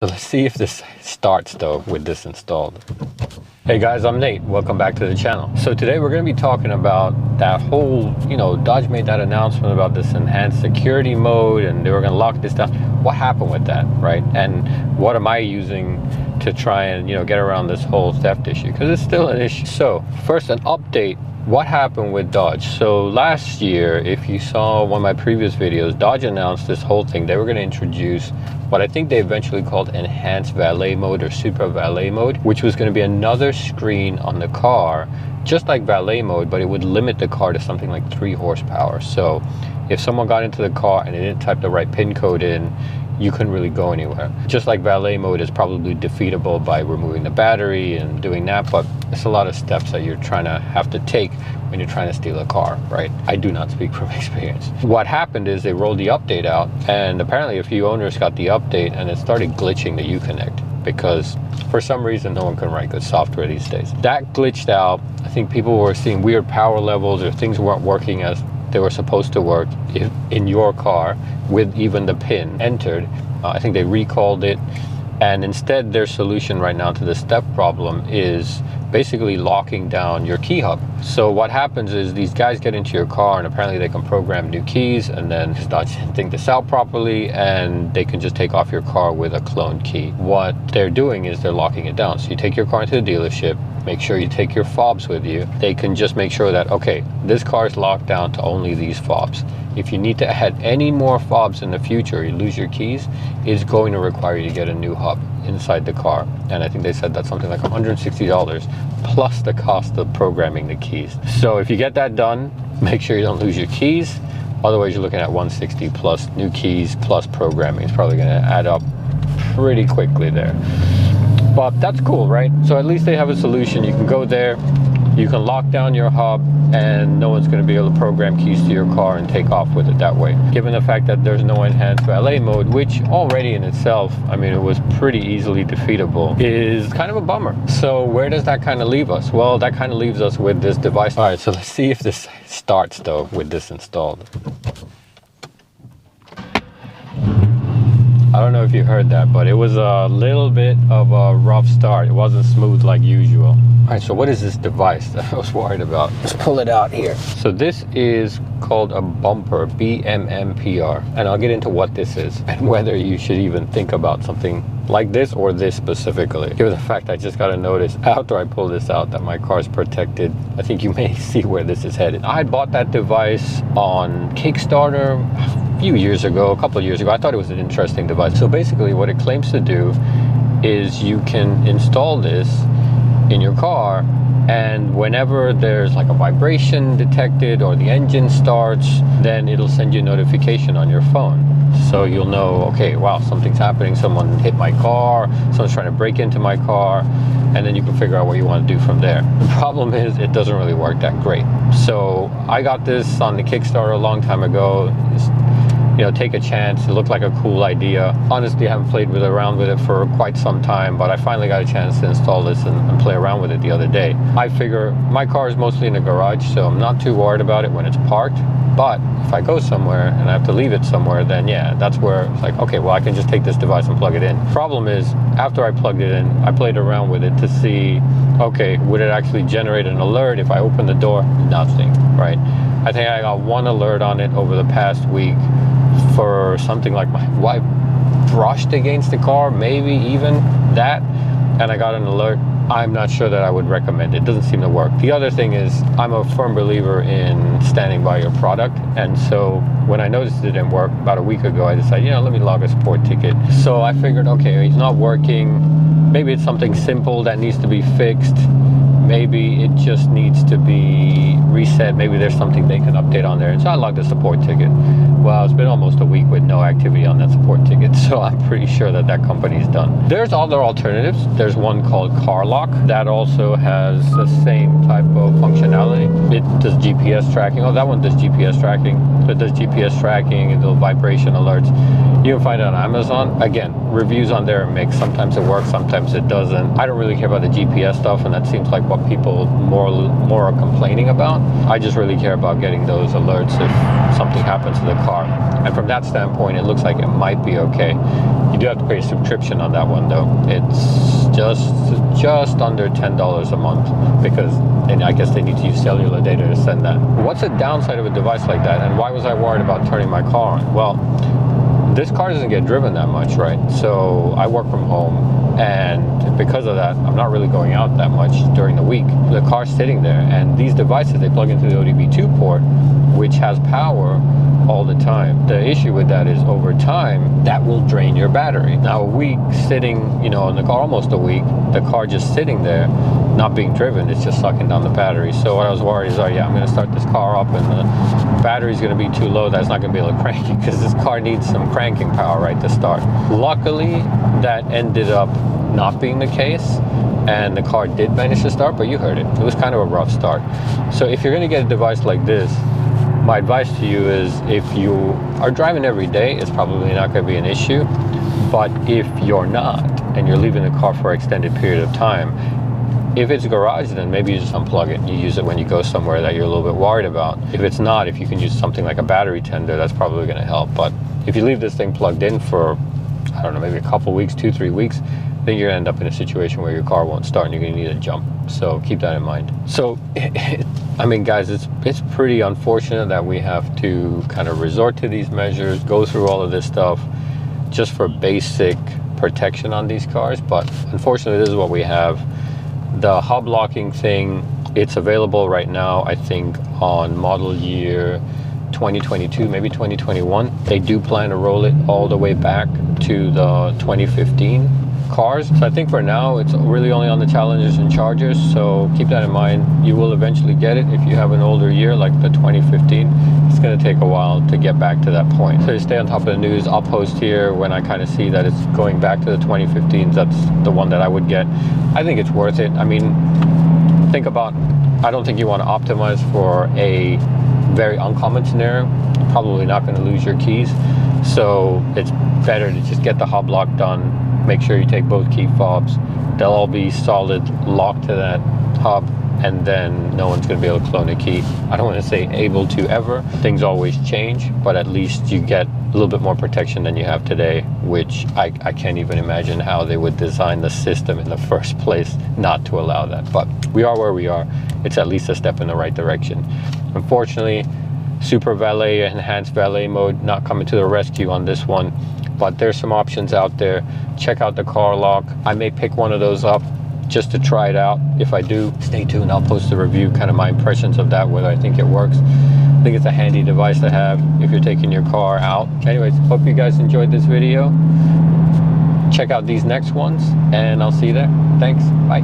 So let's see if this starts though with this installed. Hey guys, I'm Nate. Welcome back to the channel. So today we're going to be talking about that whole, Dodge made that announcement about this enhanced security mode and they were going to lock this down. What happened with that, right? And what am I using to try and, get around this whole theft issue? Because it's still an issue. So first, an update. What happened with Dodge? So last year, if you saw one of my previous videos, Dodge announced this whole thing. They were going to introduce what I think they eventually called enhanced valet mode or super valet mode, which was going to be another screen on the car, just like valet mode, but it would limit the car to something like 3 horsepower. So if someone got into the car and they didn't type the right PIN code in, you couldn't really go anywhere. Just like valet mode is probably defeatable by removing the battery and doing that, but it's a lot of steps that you're trying to have to take when you're trying to steal a car, right? I do not speak from experience. What happened is they rolled the update out, and apparently a few owners got the update and it started glitching the Uconnect because for some reason no one can write good software these days. That glitched out. I think people were seeing weird power levels or things weren't working as they were supposed to work in your car with even the PIN entered. I think they recalled it, and instead their solution right now to this theft problem is basically locking down your key hub. So what happens is these guys get into your car and apparently they can program new keys, and then Dodge didn't think this out properly and they can just take off your car with a cloned key. What they're doing is they're locking it down. So you take your car into the dealership, make sure you take your fobs with you. They can just make sure that, okay, this car is locked down to only these fobs. If you need to add any more fobs in the future, you lose your keys, it's going to require you to get a new hub inside the car. And I think they said that's something like $160 plus the cost of programming the keys. So if you get that done, make sure you don't lose your keys. Otherwise, you're looking at $160 plus new keys plus programming. It's probably going to add up pretty quickly there. But that's cool, right? So at least they have a solution. You can go there, you can lock down your hub, and no one's going to be able to program keys to your car and take off with it that way. Given the fact that there's no enhanced valet mode, which already in itself, I mean, it was pretty easily defeatable, is kind of a bummer. So where does that kind of leave us? Well, that kind of leaves us with this device. All right, so let's see if this starts though with this installed. I don't know if you heard that, but it was a little bit of a rough start. It wasn't smooth like usual. All right, so what is this device that I was worried about? Let's pull it out here. So this is called a Bmmpr, Bmmpr, and I'll get into what this is and whether you should even think about something like this or this specifically. Given the fact I just got a notice after I pulled this out that my car's protected, I think you may see where this is headed. I had bought that device on Kickstarter a few years ago, a couple of years ago. I thought it was an interesting device. So basically what it claims to do is you can install this in your car, and whenever there's like a vibration detected or the engine starts, then it'll send you a notification on your phone. So you'll know, okay, wow, something's happening. Someone hit my car, someone's trying to break into my car, and then you can figure out what you want to do from there. The problem is it doesn't really work that great. So I got this on the Kickstarter a long time ago. Take a chance. It looked like a cool idea. Honestly, I haven't played around with it for quite some time, but I finally got a chance to install this and play around with it the other day. I figure my car is mostly in the garage, so I'm not too worried about it when it's parked. But if I go somewhere and I have to leave it somewhere, then yeah, that's where it's like, okay, well, I can just take this device and plug it in. Problem is, after I plugged it in, I played around with it to see, okay, would it actually generate an alert if I open the door? Nothing, right? I think I got one alert on it over the past week for something like my wife brushed against the car, maybe even that, and I got an alert. I'm not sure that I would recommend it. It doesn't seem to work. The other thing is, I'm a firm believer in standing by your product, and so when I noticed it didn't work about a week ago, I decided, let me log a support ticket. So I figured, okay, it's not working. Maybe it's something simple that needs to be fixed. Maybe it just needs to be reset. Maybe there's something they can update on there. And so I logged a support ticket. Well, it's been almost a week with no activity on that support ticket, so I'm pretty sure that that company's done. There's other alternatives. There's one called CarLock that also has the same type of functionality. It does GPS tracking. Oh, that one does GPS tracking. So it does GPS tracking and the vibration alerts. You can find it on Amazon. Again, reviews on there are mixed. Sometimes it works, sometimes it doesn't. I don't really care about the GPS stuff, and that seems like what people more are complaining about. I just really care about getting those alerts if something happens to the car. And from that standpoint, it looks like it might be okay. You do have to pay a subscription on that one though. It's just under $10 a month, because and I guess they need to use cellular data to send that. What's the downside of a device like that, and why was I worried about turning my car on? Well, this car doesn't get driven that much, right? So I work from home, and because of that, I'm not really going out that much during the week. The car's sitting there, and these devices, they plug into the ODB2 port, which has power all the time. The issue with that is over time, that will drain your battery. Now, a week sitting, you know, in the car, almost a week, the car just sitting there, not being driven, it's just sucking down the battery. So what I was worried is, oh yeah, I'm gonna start this car up and the battery's gonna be too low, that's not gonna be able to crank it, because this car needs some cranking power, right, to start. Luckily, that ended up not being the case, and the car did manage to start, but you heard it. It was kind of a rough start. So if you're gonna get a device like this, my advice to you is, if you are driving every day, it's probably not going to be an issue. But if you're not, and you're leaving the car for an extended period of time, if it's garage, then maybe you just unplug it and you use it when you go somewhere that you're a little bit worried about. If it's not, if you can use something like a battery tender, that's probably going to help. But if you leave this thing plugged in for, I don't know, maybe a couple weeks, 2-3 weeks, then you're going to end up in a situation where your car won't start and you're going to need a jump. So keep that in mind. So, I mean, guys, it's pretty unfortunate that we have to kind of resort to these measures, go through all of this stuff just for basic protection on these cars. But unfortunately, this is what we have. The hub locking thing, it's available right now, I think, on model year 2022, maybe 2021. They do plan to roll it all the way back to the 2015 cars. So I think for now it's really only on the Challengers and Chargers, so keep that in mind. You will eventually get it if you have an older year like the 2015. It's going to take a while to get back to that point. So you stay on top of the news. I'll post here when I kind of see that it's going back to the 2015s. That's the one that I would get. I think it's worth it. I mean, think about, I don't think you want to optimize for a very uncommon scenario. You're probably not going to lose your keys, so it's better to just get the hub lock done. Make sure you take both key fobs. They'll all be solid locked to that hub, and then no one's going to be able to clone a key. I don't want to say able to ever. Things always change, but at least you get a little bit more protection than you have today, which I can't even imagine how they would design the system in the first place not to allow that. But we are where we are. It's at least a step in the right direction. Unfortunately, Super Valet, Enhanced Valet mode, not coming to the rescue on this one. But there's some options out there. Check out the CarLock. I may pick one of those up just to try it out. If I do, stay tuned. I'll post a review, kind of my impressions of that, whether I think it works. I think it's a handy device to have if you're taking your car out. Anyways, hope you guys enjoyed this video. Check out these next ones, and I'll see you there. Thanks. Bye.